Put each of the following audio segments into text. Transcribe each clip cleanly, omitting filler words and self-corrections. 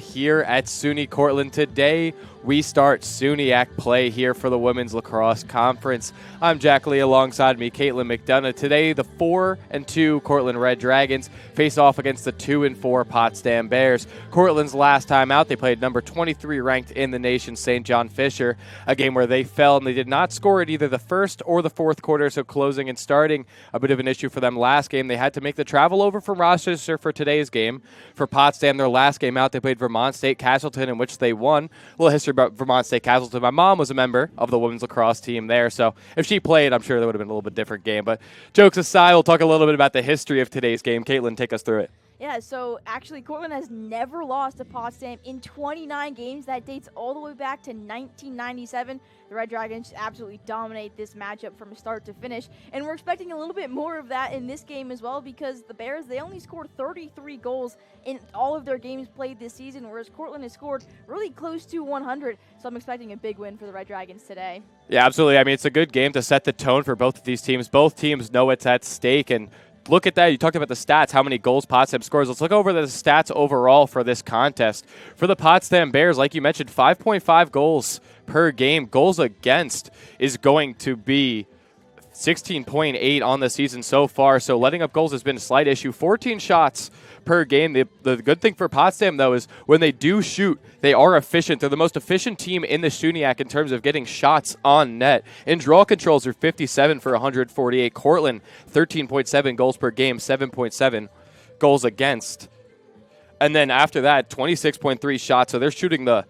here at SUNY Cortland. Today, we start SUNYAC play here for the Women's Lacrosse Conference. I'm Jack Lee, alongside me, Caitlin McDonough. Today, the 4-2 Cortland Red Dragons face off against the 2-4 Potsdam Bears. Cortland's last time out, they played number 23 ranked in the nation, St. John Fisher, a game where they fell and they did not score at either the first or the fourth quarter, so closing and starting, a bit of an issue for them last game. They had to make the travel over from Rochester for today's game. For Potsdam, their last game out, they played Vermont State Castleton, in which they won. A little history about Vermont State Castleton. My mom was a member of the women's lacrosse team there, so if she played, I'm sure that would have been a little bit different game. But jokes aside, we'll talk a little bit about the history of today's game. Caitlin, take us through it. Yeah, so actually Cortland has never lost to Potsdam in 29 games. That dates all the way back to 1997. The Red Dragons absolutely dominate this matchup from start to finish. And we're expecting a little bit more of that in this game as well, because the Bears, they only scored 33 goals in all of their games played this season, whereas Cortland has scored really close to 100. So I'm expecting a big win for the Red Dragons today. Yeah, absolutely. I mean, it's a good game to set the tone for both of these teams. Both teams know it's at stake, and look at that. You talked about the stats, how many goals Potsdam scores. Let's look over the stats overall for this contest. For the Potsdam Bears, like you mentioned, 5.5 goals per game. Goals against is going to be 16.8 on the season so far, so letting up goals has been a slight issue. 14 shots per game. The good thing for Potsdam, though, is when they do shoot, they are efficient. They're the most efficient team in the SUNYAC in terms of getting shots on net. In draw controls, are 57 for 148. Cortland, 13.7 goals per game, 7.7 goals against. And then after that, 26.3 shots, so they're shooting the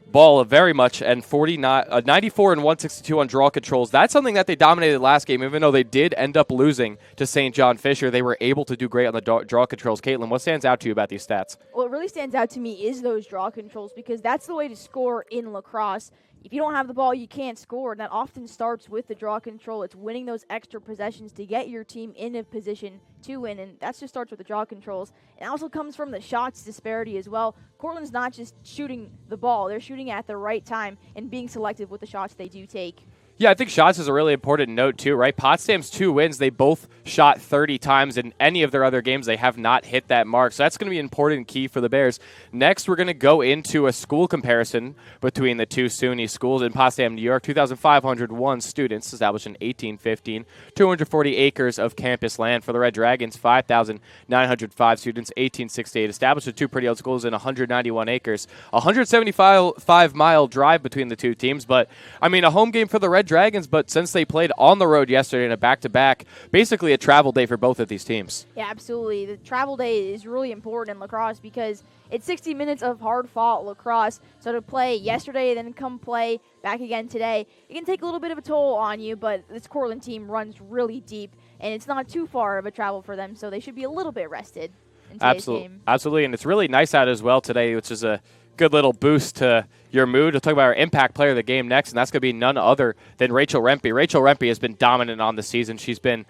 ball very much, and 94 and 162 on draw controls. That's something that they dominated last game. Even though they did end up losing to St. John Fisher, they were able to do great on the draw controls. Caitlin, what stands out to you about these stats? What really stands out to me is those draw controls, because that's the way to score in lacrosse. If you don't have the ball, you can't score, and that often starts with the draw control. It's winning those extra possessions to get your team in a position to win, and that just starts with the draw controls. It also comes from the shots disparity as well. Cortland's not just shooting the ball. They're shooting at the right time and being selective with the shots they do take. Yeah, I think shots is a really important note too, right? Potsdam's 2 wins, they both shot 30 times. In any of their other games, they have not hit that mark. So that's going to be an important key for the Bears. Next, we're going to go into a school comparison between the two SUNY schools. In Potsdam, New York, 2,501 students, established in 1815, 240 acres of campus land. For the Red Dragons, 5,905 students, 1868, established with two pretty old schools in 191 acres. 175-mile drive between the two teams, but, I mean, a home game for the Red Dragons, but since they played on the road yesterday in a back-to-back, basically a travel day for both of these teams. Yeah, absolutely. The travel day is really important in lacrosse because it's 60 minutes of hard-fought lacrosse. So to play yesterday, then come play back again today, it can take a little bit of a toll on you, but this Cortland team runs really deep, and it's not too far of a travel for them, so they should be a little bit rested in today's game. Absolutely, and it's really nice out as well today, which is a good little boost to your mood. We'll talk about our impact player of the game next, and that's going to be none other than Rachel Rempe. Rachel Rempe has been dominant on the season. She's been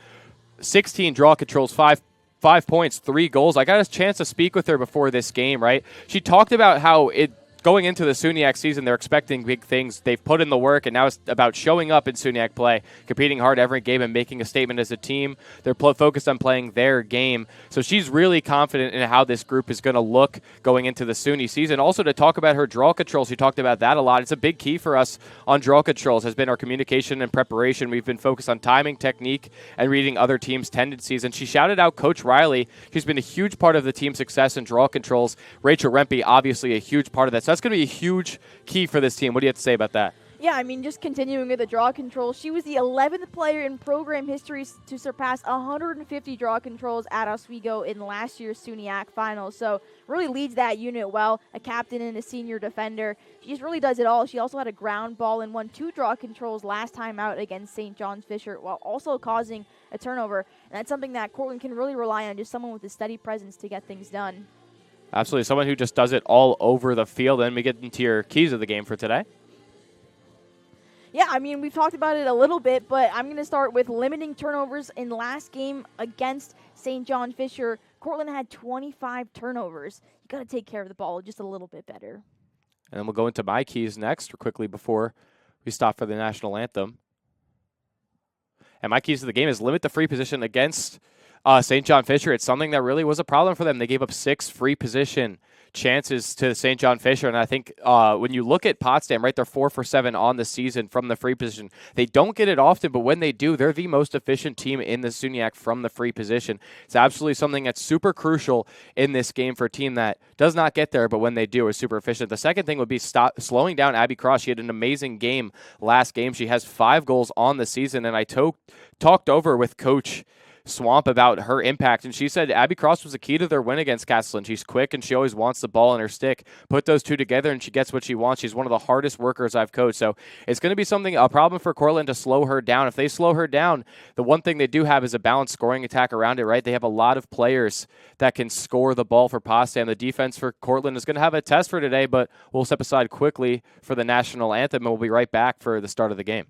16 draw controls, 5 points, 3 goals. I got a chance to speak with her before this game, right? She talked about how going into the SUNYAC season, they're expecting big things. They've put in the work, and now it's about showing up in SUNYAC play, competing hard every game and making a statement as a team. They're focused on playing their game. So she's really confident in how this group is going to look going into the SUNY season. Also, to talk about her draw controls, she talked about that a lot. It's a big key for us on draw controls, has been our communication and preparation. We've been focused on timing, technique, and reading other teams' tendencies. And she shouted out Coach Riley. She's been a huge part of the team's success in draw controls. Rachel Rempe, obviously a huge part of that. So that's going to be a huge key for this team. What do you have to say about that? Yeah, I mean, just continuing with the draw control, she was the 11th player in program history to surpass 150 draw controls at Oswego in last year's SUNYAC finals. So really leads that unit well, a captain and a senior defender. She just really does it all. She also had a ground ball and won 2 draw controls last time out against St. John Fisher, while also causing a turnover. And that's something that Cortland can really rely on, just someone with a steady presence to get things done. Absolutely, someone who just does it all over the field. And we get into your keys of the game for today. Yeah, I mean, we've talked about it a little bit, but I'm going to start with limiting turnovers. In last game against St. John Fisher, Cortland had 25 turnovers. You got to take care of the ball just a little bit better. And then we'll go into my keys next, or quickly before we stop for the national anthem. And my keys to the game is limit the free position against St. John Fisher. It's something that really was a problem for them. They gave up 6 free position chances to St. John Fisher. And I think when you look at Potsdam, right, they're 4 for 7 on the season from the free position. They don't get it often, but when they do, they're the most efficient team in the SUNYAC from the free position. It's absolutely something that's super crucial in this game for a team that does not get there, but when they do, is super efficient. The second thing would be slowing down Abby Cross. She had an amazing game last game. She has 5 goals on the season, and I talked over with Coach Swamp about her impact, and she said Abby Cross was the key to their win against Castleton. She's quick, and she always wants the ball in her stick. Put those two together, and she gets what she wants. She's one of the hardest workers I've coached, so it's going to be a problem for Cortland to slow her down. If they slow her down, the one thing they do have is a balanced scoring attack around it, right? They have a lot of players that can score the ball for Potsdam. The defense for Cortland is going to have a test for today, but we'll step aside quickly for the national anthem, and we'll be right back for the start of the game.